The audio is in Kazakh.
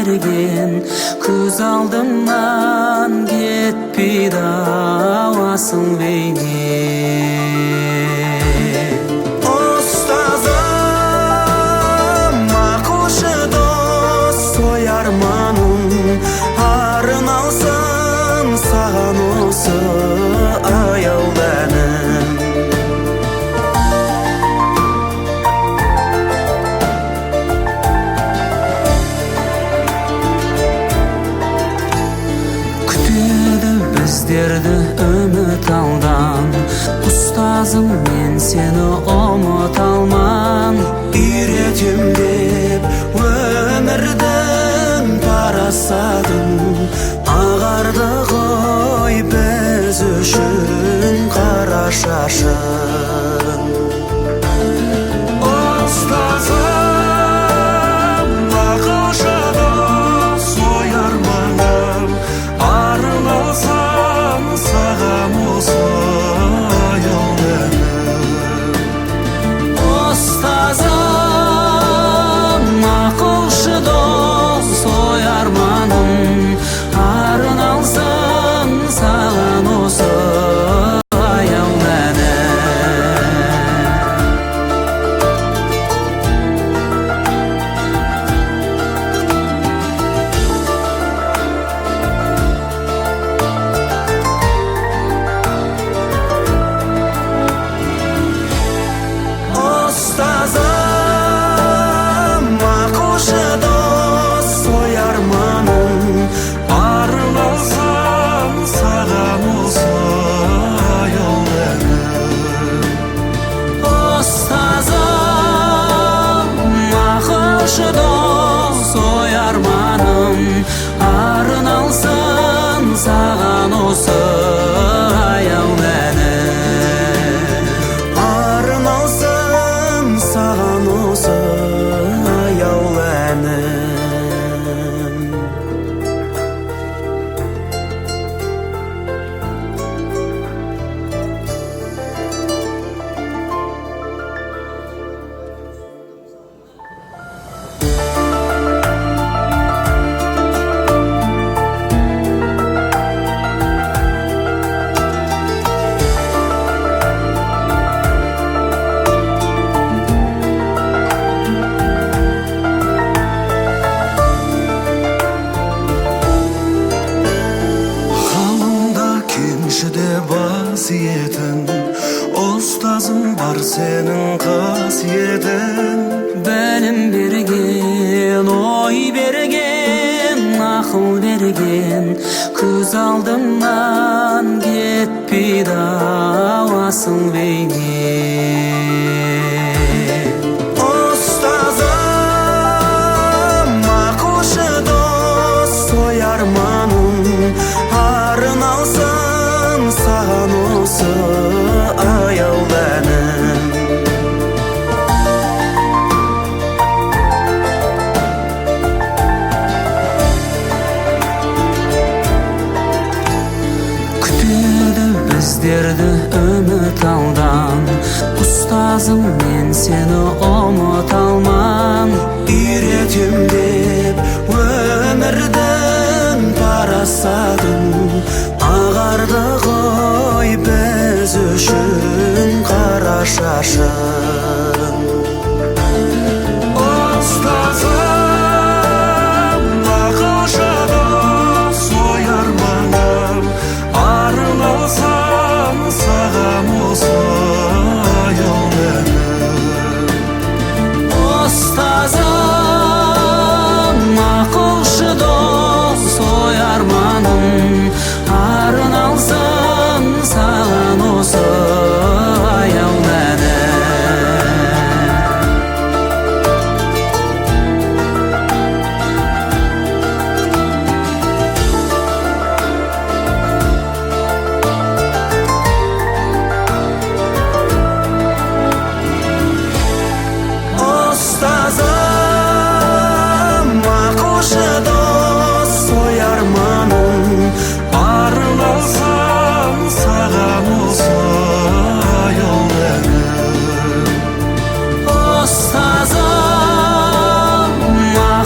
bergen Көз алдымнан кетпейді ауасың бейнең Ұстазым, ақылшы дос, ой арманым арын алсын саған осы аяулы әнім. Күтеді біздерді үміт алдан Ұстазым, мен сені ұмыта алман Үйретем деп өмірдің парасатын ағарды ғой біз үшін қара шашың. Ұстазым, ақылшы дос, ой арманым арын алсам саған осы аяулы әнім. Ұстазым, ақылшы дос, ой арманым арын алсын саған осы аяулы әнім. Ұстазым, ақылшы дос, ой арманым арын алсам саған осы аяулы әнім. Ұстазым, ақылшы дос, ой арманым арын алсын саған осы аяулы әнім. Арын алсын саған осы аяулы әнім. Ғалымда кеншіде басиетін, ұстазым бар сенің қасиетін. Білім берген, ой берген, ақыл берген Көз алдымнан кетпейді ауасың бейнең. Ұстазым, ақылшы дос, ой арманым арын алсын саған осы аяулы әнім. Күтеді біздерді үміт алдан Ұстазым, мен сені ұмыта алман Үйретем деп өмірдің парасатын ағарды ғой біз үшін қара шашың. Ұстазым, ақылшы дос, ой арманым арын алсам саған осы аяулы әнім. Ұстазым, ақылшы дос, ой арманым арын алсын саған осы аяулы әнім. Ұстазым,